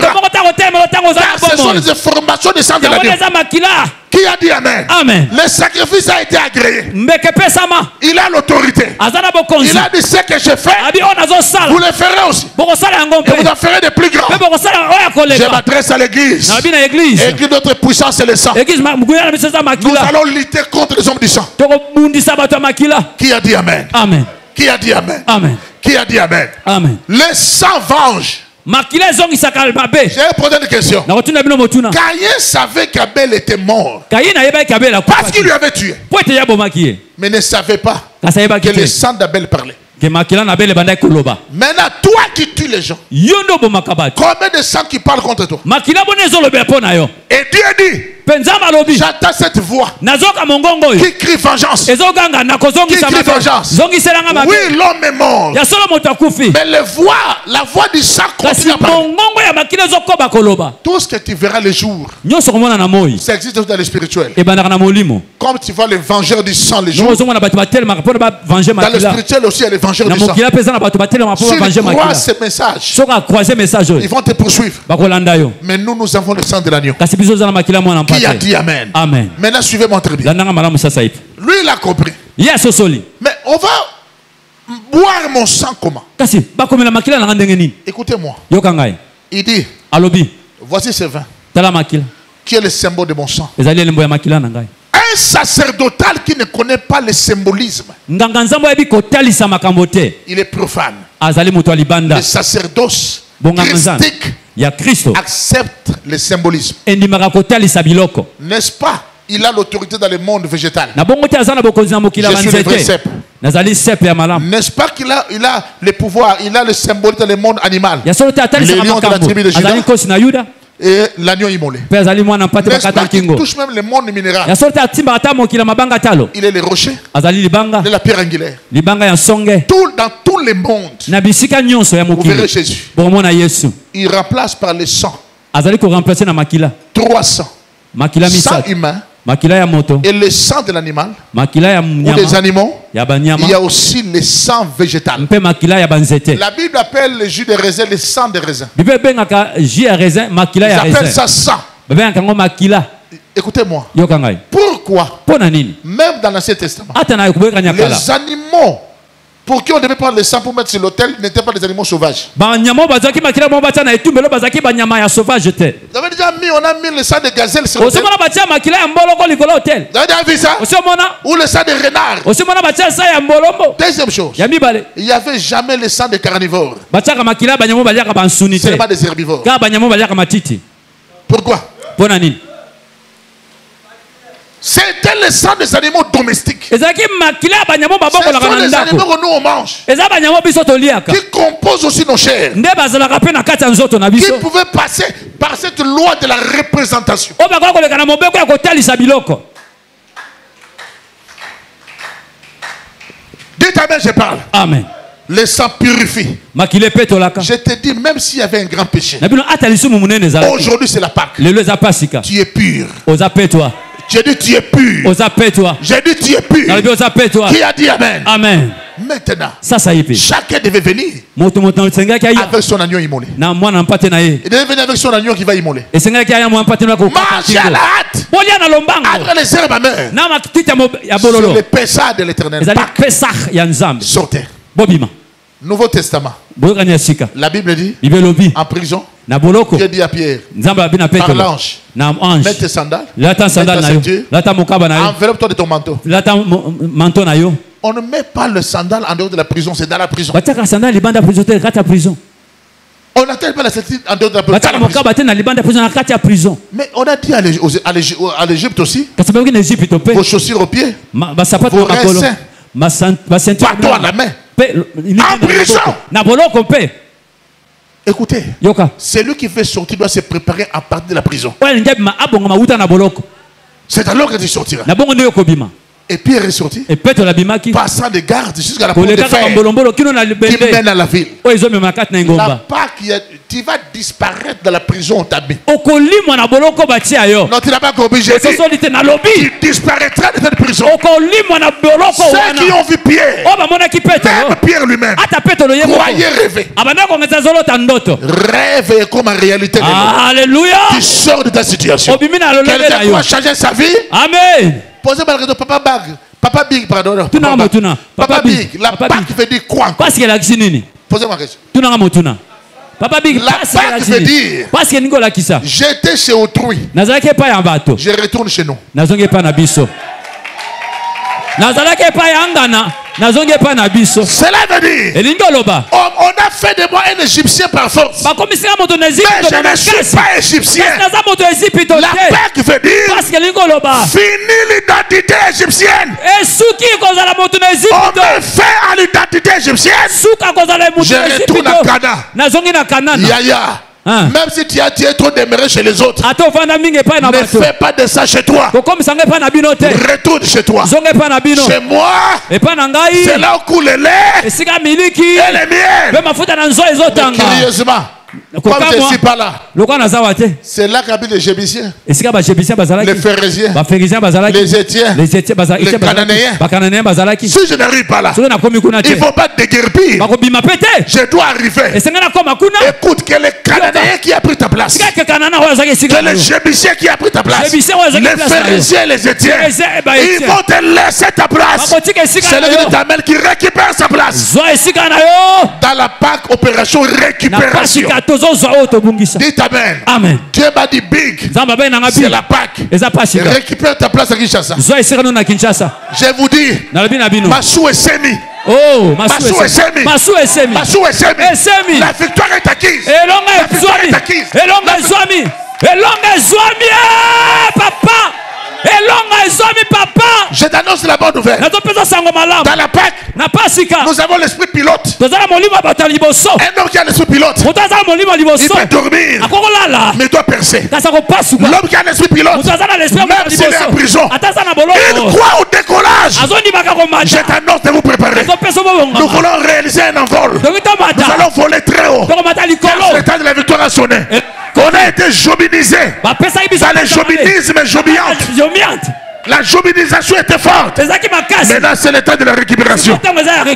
Ce sont les informations des sang de l'agneau. Qui a dit Amen? Amen. Le sacrifice a été agréé. Il a l'autorité. Il a dit ce que je fais, vous le ferez aussi. Et vous en ferez de plus grands. Je m'adresse à l'église. Et que notre puissance c'est le sang. Nous allons lutter contre les hommes du sang. Qui a dit Amen? Amen. Qui a dit Amen? Amen. Qui a dit Amen? Amen. Le sang venge. J'ai posé une question. Caïn savait qu'Abel était mort parce qu'il lui avait tué, mais ne savait pas que le sang d'Abel parlait. Maintenant, toi qui tues les gens, combien de sang qui parle contre toi? Et Dieu dit, j'attends cette voix qui crie vengeance. Qui crie vengeance. Oui, l'homme est mort, mais la voix du sang continue à parler. Tout ce que tu verras le jour, ça existe dans le spirituel. Comme tu vois les vengeurs du sang le jour, dans le spirituel aussi il y a les vengeurs du sang. Si tu crois ce message, ils vont te poursuivre. Mais nous avons le sang de l'agneau. Qui a dit Amen? Amen. Maintenant suivez-moi très bien. Lui il a compris. Mais on va boire mon sang comment? Écoutez-moi. Il dit, voici ce vin qui est le symbole de mon sang. Un sacerdotal qui ne connaît pas le symbolisme, il est profane. Le sacerdoce christique accepte le symbolisme. N'est-ce pas? Il a l'autorité dans le monde végétal. Je suis le vrai cep. N'est-ce pas qu'il a le pouvoir, il a le symbole dans le monde animal? Le lion de la tribu de Juda et l'agneau immolé. N'est-ce pas qu'il touche même le monde minéral? Il est le rocher, il est la pierre angulaire. Dans tous les mondes, vous verrez Jésus. Il remplace par le sang 300. Sang humain et le sang de l'animal ou des animaux. Il y a aussi le sang végétal. La Bible appelle le jus de raisin le sang de raisin. Ils appellent ça sang. Écoutez-moi. Pourquoi? Même dans l'Ancien Testament, les animaux pour qui on devait prendre le sang pour mettre sur l'autel n'étaient pas des animaux sauvages. Vous avez déjà mis, on a mis le sang de gazelle sur l'autel. Vous avez déjà vu ça? Ou le sang de renard. Deuxième chose, il n'y avait jamais le sang de carnivores. Ce n'est pas des herbivores. Pourquoi? C'était le sang des animaux domestiques. Ce sont les animaux que nous on mange, qui composent aussi nos chairs, qui pouvaient passer par cette loi de la représentation. Dites amen, je parle. Amen. Le sang purifie. Je te dis, même s'il y avait un grand péché, aujourd'hui c'est la Pâque. Tu es pur. J'ai dit tu es pur. J'ai dit tu es pur. Qui a dit amen? Amen. Maintenant, chacun devait venir avec son agneau immolé. Il devait venir avec son agneau qui va immoler. Marche à la hâte après les herbes amères. Sur le Pessah de l'Éternel. Sortez. Nouveau Testament. La Bible dit en prison. Dieu dit à Pierre, par l'ange, mets tes sandales, mets ta ceinture, enveloppe-toi de ton manteau. On ne met pas le sandal en dehors de la prison, c'est dans la prison. On n'attelle pas la ceinture en dehors de la prison. Mais on a dit à l'Égypte aussi, vos chaussures aux pieds, vos reins saints, bateau à la main, en prison. Écoutez, celui qui fait sortir doit se préparer à partir de la prison. C'est alors que tu sortiras. Et Pierre est sorti, passant des gardes jusqu'à la porte de fer qui mène à la ville. La Pâque, tu vas disparaître dans la prison où tu habites. Non, tu n'as pas compris. Tu disparaîtras de cette prison. Ceux qui ont vu Pierre, même Pierre lui-même, croyez rêver. Rêve est comme en réalité. Alléluia. Tu sors de ta situation. Quelqu'un doit changer sa vie. Amen. Posez-moi la question, Papa Bag. Papa Big, pardon. Papa Big, la Pâque veut dire quoi? Posez-moi la question. Papa Big, la Pâque veut dire j'étais chez autrui, je retourne chez nous. Cela veut dire on a fait de moi un Égyptien par force, mais je ne suis pas Égyptien. La Pâque veut dire fini l'identité égyptienne. On me fait à l'identité égyptienne. Je retourne à Cana. Yaya. Même si tu es trop demeuré chez les autres, ne fais pas de ça chez toi. Retourne chez toi. Chez moi, c'est là où coule le lait et les miels. Curieusement, comme je ne suis pas là, c'est là qu'habitent les Jébusiens, les Phérésiens, les Étiens, les Cananéens. Si je n'arrive pas là, il ne faut pas te déguerpir. Je dois arriver. Écoute, que les Cananéens qui a pris ta place, que les Jébusiens qui a pris ta place, les Phérésiens et les Étiens, ils vont te laisser ta place. C'est le Dieu de ta mère qui récupère sa place. Dans la Pâque, opération récupération. Dites amen. Amen. Dieu m'a dit big. C'est la Pâque. Récupère ta place à Kinshasa. Je vous dis, Massou et Semi. Oh, Massou et Semi. La victoire est acquise. La victoire est acquise. Papa. Je t'annonce la bonne nouvelle. Dans la Pâque, nous avons l'esprit pilote. Un homme qui a l'esprit pilote, il peut dormir, mais il doit percer. L'homme qui a l'esprit pilote, même s'il est en prison, il croit au décollage. Je t'annonce de vous préparer. Nous voulons réaliser un envol. Nous allons voler très haut. Car le temps de la victoire a sonné. On a été jobinisé dans le jobinisme jobiante. La jobinisation était forte. Maintenant c'est le temps de la récupération.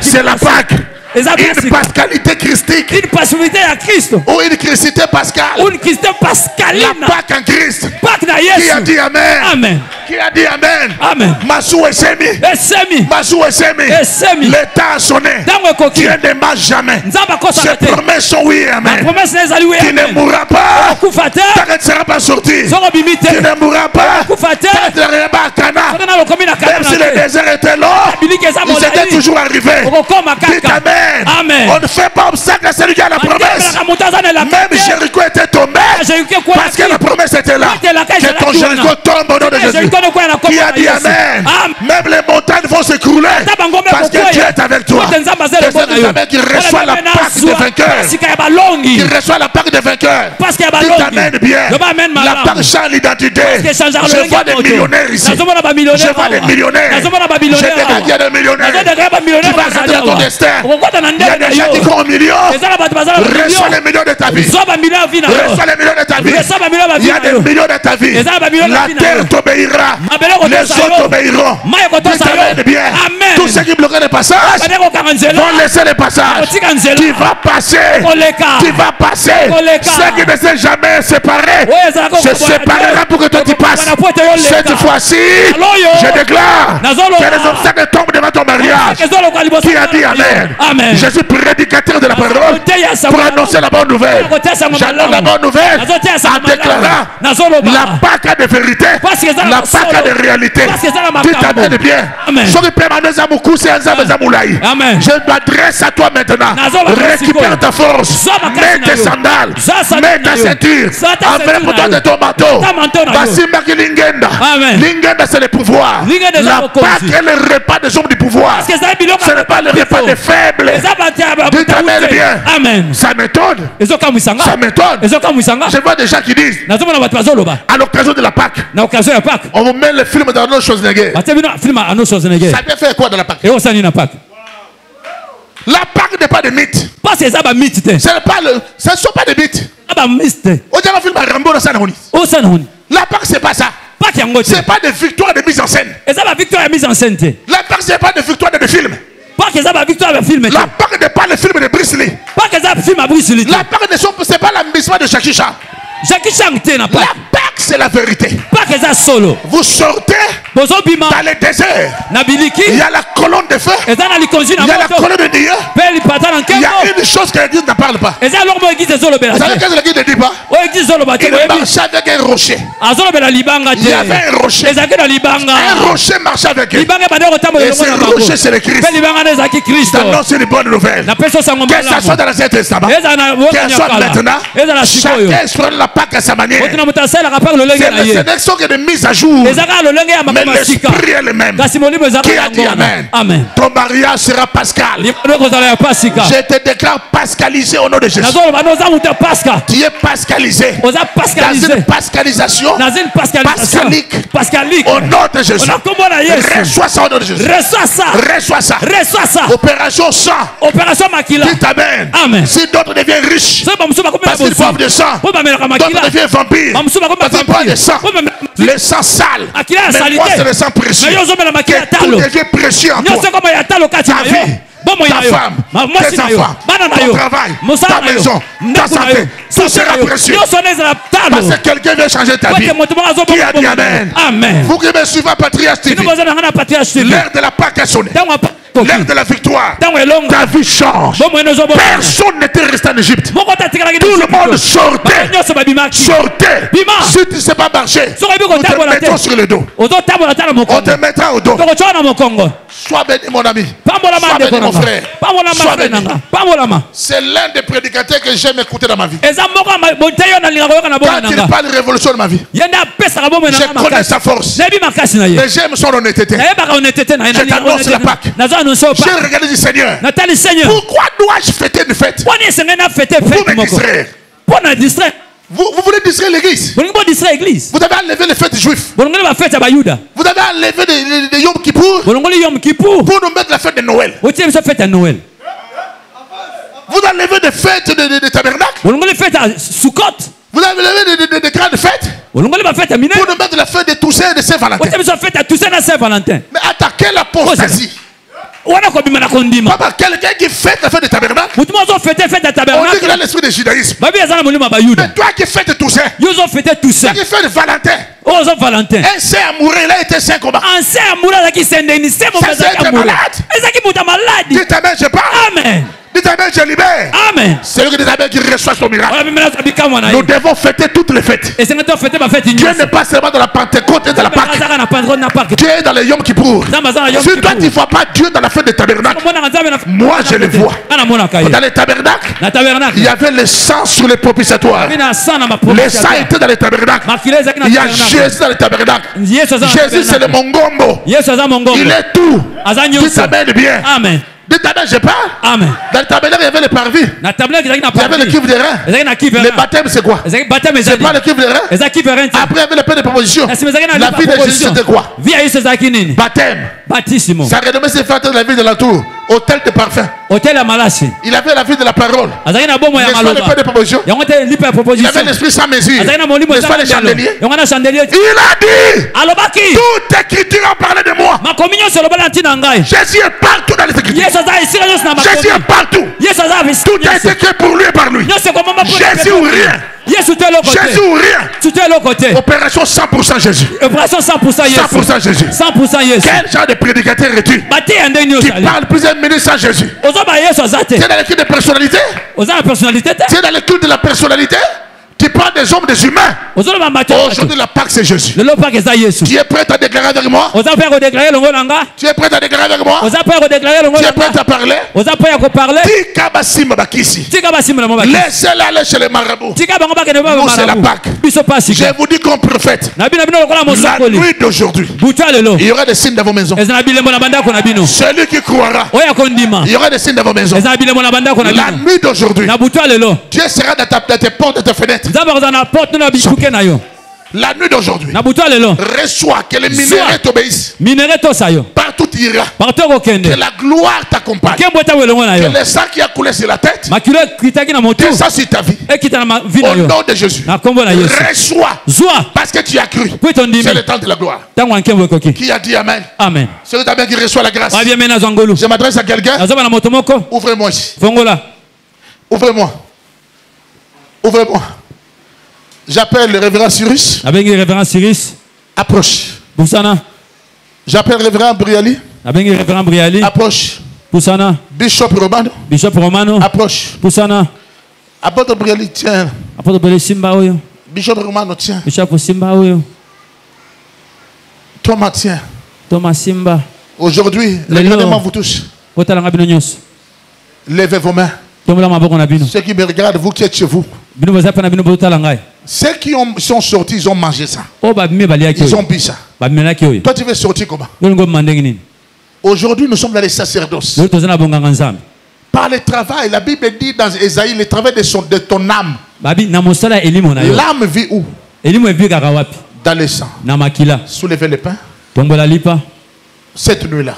C'est la Pâque. Une pascalité christique. Une pascalité à Christ. Ou une christité pascale. Une christité pascaline. La Pâque en Christ. Qui a dit Amen? Amen. Qui a dit Amen? Amen. Masou et Semi. Masou et Semi. L'état a sonné. Dieu ne marche jamais. Ses promesses sont oui et Amen. Tu ne mourras pas. Tu ne seras pas sorti. Tu ne mourras pas. Tu ne seras pas à Cana. Même si le désert était long, ils étaient toujours arrivés. Dites Amen. Amen. On ne fait pas obstacle à celui qui a la promesse. Même Jéricho était tombé parce que la promesse était là. Que ton Jéricho tombe au nom de Jésus. Qui a dit Amen? Même les montagnes vont s'écrouler parce que Dieu est avec toi. C'est qui reçoit la Pâque des vainqueurs. Qui reçoit la Pâque des vainqueurs. Dites Amen bien. La Pâque change l'identité. Je vois des millionnaires ici. Je vois des millionnaires. Je déclare qu'il y a des millionnaires. Tu vas rentrer dans ton destin. Il y a des gens qui courent au million. Reçois les millions de ta vie. Reçois les millions de ta vie. Il y a des millions de ta vie. La terre t'obéira. Les autres t'obéiront. Dites Amen bien. Tous ceux qui bloquent les passages vont laisser les passages. Tu vas passer. Tu vas passer. Ceux qui ne s'est jamais séparés se séparera pour que toi tu passes. Cette fois-ci, je déclare que les obstacles tombent devant ton mariage. Qui a dit Amen? Je suis prédicateur de la parole pour annoncer la bonne nouvelle. J'annonce la bonne nouvelle en déclarant la Pâque de vérité, la Pâque de réalité. Dites Amen bien. Je m'adresse à toi maintenant. Récupère ta force. Mets tes sandales. Mets ta ceinture. Enveloppe-toi de ton manteau. Lingenda, c'est le pouvoir. La Pâque est le repas des hommes du pouvoir. Ce n'est pas le repas des faibles. Dites Amen bien. Ça m'étonne. Ça m'étonne. Je vois des gens qui disent à l'occasion de la Pâque, on vous met le film d'Arnold Schwarzenegger. Ça vient faire quoi dans la Pâque? La Pâque n'est pas de mythe. Ce ne sont pas des mythes. La Pâque, c'est pas ça. C'est pas de victoire de mise en scène. La Pâque, c'est pas de victoire de film. La Pâque n'est pas le film de Bruce Lee. La Pâque, c'est pas l'amusement de Jackie Chan. La Pâque, c'est la vérité. Vous sortez dans le désert. Il y a la colonne de feu. Il y a la colonne de Dieu. Il y a une chose que l'église ne parle pas. Vous savez qu'est-ce que l'église ne dit pas? Il marchait avec un rocher. Il y avait un rocher. Un rocher marchait avec eux. Et ce rocher, c'est le Christ. J'annonce une bonne nouvelle. Que ça soit dans l'Ancien Testament, que ça soit maintenant, chacun exprime la Pâque à sa manière. C'est la sélection qui est de mise à jour. Mais l'esprit est le même. Qui a dit Amen? Ton mariage sera pascal. Je te déclare pascalisé au nom de Jésus. Tu es pascalisé. Dans une pascalisation pascalique. Au nom de Jésus. Reçois ça au nom de Jésus. Reçois ça. Opération sang. Dites Amen. Si d'autres deviennent riches parce qu'ils boivent de sang, d'autres deviennent vampires parce qu'ils boivent de sang. Le sang sale. Mais moi c'est le sang précieux. Que tout devient précieux en toi. Ta vie, ta femme, tes enfants, ton travail, ta maison, ta santé, tout sera précieux. Parce que quelqu'un veut changer ta vie. Qui a dit Amen? Vous qui me suivez à Patriarche TV, l'heure de la Pâque a sonné. L'heure de la victoire, ta vie change. Personne n'était resté en Égypte. Tout le monde sortait. Si tu ne sais pas marcher, on te mettra sur le dos. On te mettra au dos. Sois béni mon ami. Sois béni mon frère. Sois béni. C'est l'un des prédicateurs que j'aime écouter dans ma vie. Quand il parle de révolution de ma vie, je connais sa force. Mais j'aime son honnêteté. Je t'annonce la Pâque. J'ai regardé du Seigneur. Pourquoi dois-je fêter une fête? Pour me distraire. Vous voulez distraire l'église? Vous avez enlevé les fêtes juives. Vous avez enlevé les Yom Kippour pour nous mettre la fête de Noël. Vous enlevez des fêtes de tabernacle. Vous avez enlevé des grandes fêtes pour nous mettre la fête de Toussaint et de Saint-Valentin. Mais attaquez l'apostasie. Papa, quelqu'un qui fête la fête de tabernacle, on dit qu'il a l'esprit de judaïsme. Mais toi qui fêtes Toussaint, toi qui fêtes Valentin, un saint amoureux, il a été saint comment? Ça c'est malade. Dites amen, je parle. Amen. Dites amen, je libère. Amen. C'est lui qui dit amen qui reçoit son miracle. Nous devons fêter toutes les fêtes. Dieu n'est pas seulement dans la Pentecôte et dans la Pâque. Dieu est dans les Yom Kippour. Si toi tu ne vois pas Dieu dans la fête des tabernacles, moi je le vois. Dans les tabernacles, il y avait le sang sur les propitiatoires. Le sang était dans les tabernacles. Il y a Jésus dans les tabernacles. Jésus c'est le Mongombo. Il est tout. Dites amen bien. Amen. Dites amen, je parle. Amen. Dans le tabernacle, il y avait les parvis. Il y avait le cuivre de rein. Le baptême, c'est quoi? C'est pas le cuivre de rein. Après, il y avait le pain de proposition. La vie de Jésus, c'était quoi? Baptême. Ça renommait ses frères de la ville de l'entour. Hôtel de parfum. Il avait la vie de la parole. N'est-ce pas le pain de proposition? Il avait l'esprit sans mesure. N'est-ce pas les chandeliers? Il a dit toute écriture a parlé de moi. Jésus est partout dans les écritures. Jésus est partout. Tout a été créé pour lui et par lui. Jésus ou rien. Jésus ou rien. Opération 100% Jésus. Opération 100% Jésus. 100% Jésus. Quel genre de prédicateur es-tu qui parle plusieurs minutes sans Jésus? Tu es dans l'équipe de personnalité? Tu es dans l'équipe de la personnalité? Tu parles des hommes, des humains. Aujourd'hui, la Pâque, c'est Jésus. Tu es prêt à déclarer avec moi? Tu es prêt à déclarer avec moi? Tu es prêt à parler? Laissez-les aller chez les marabouts. Nous, c'est la Pâque. Je vous dis comme prophète, la nuit d'aujourd'hui, il y aura des signes dans vos maisons. Celui qui croira, il y aura des signes dans vos maisons. La nuit d'aujourd'hui, Dieu sera dans tes portes et tes fenêtres. La nuit d'aujourd'hui, reçois que les minéraux t'obéissent. Partout tu iras. Que la gloire t'accompagne. Que le sang qui a coulé sur la tête descend sur ta vie. Au nom de Jésus, reçois parce que tu as cru. C'est le temps de la gloire. Qui a dit amen? Amen. C'est le temps qui reçoit la grâce. Je m'adresse à quelqu'un. Ouvrez-moi ici. Ouvrez-moi. Ouvrez-moi. J'appelle le révérend Cyrus. Approche. J'appelle le révérend Briali. Approche. Bishop Romano. Approche. Apôtre Briali, tiens. Bishop Romano, tiens. Thomas, tiens. Aujourd'hui, le gouvernement vous touche. Levez vos mains. Ceux qui me regardent, vous qui êtes chez vous. Ceux qui sont sortis, ils ont mangé ça. Ils ont bu ça. Toi, tu veux sortir comment? Aujourd'hui, nous sommes dans les sacerdoces. Par le travail, la Bible dit dans Ésaïe, le travail de ton âme. L'âme vit où? Dans le sang. Soulevez le pain. Cette nuit-là,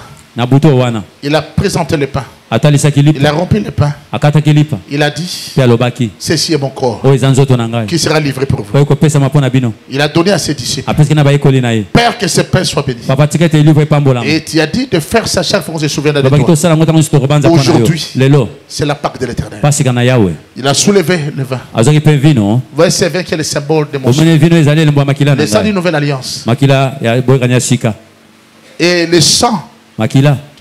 il a présenté le pain. Il a rempli le pain. Il a dit, ceci est mon corps qui sera livré pour vous. Il a donné à ses disciples. Père, que ce pain soit béni. Et tu as dit de faire ça chaque fois qu'on se souvient de toi. Aujourd'hui, c'est la Pâque de l'Éternel. Il a soulevé le vin. Vous voyez, c'est vin qui est le symbole de mon sang. Le sang d'une nouvelle alliance. Et le sang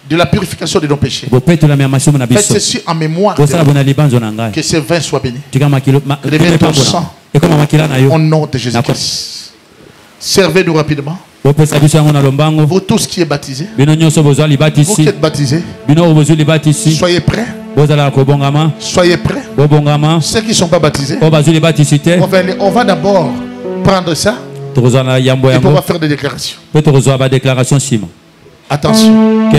de la purification de nos péchés. Faites ceci en mémoire que ce vin soit béni. Révèle ton sang au nom de Jésus-Christ. Servez-nous rapidement. Vous tous qui êtes baptisés, vous qui êtes baptisés, soyez prêts. Soyez prêts. Ceux qui ne sont pas baptisés, on va d'abord prendre ça et on va faire des déclarations. Attention.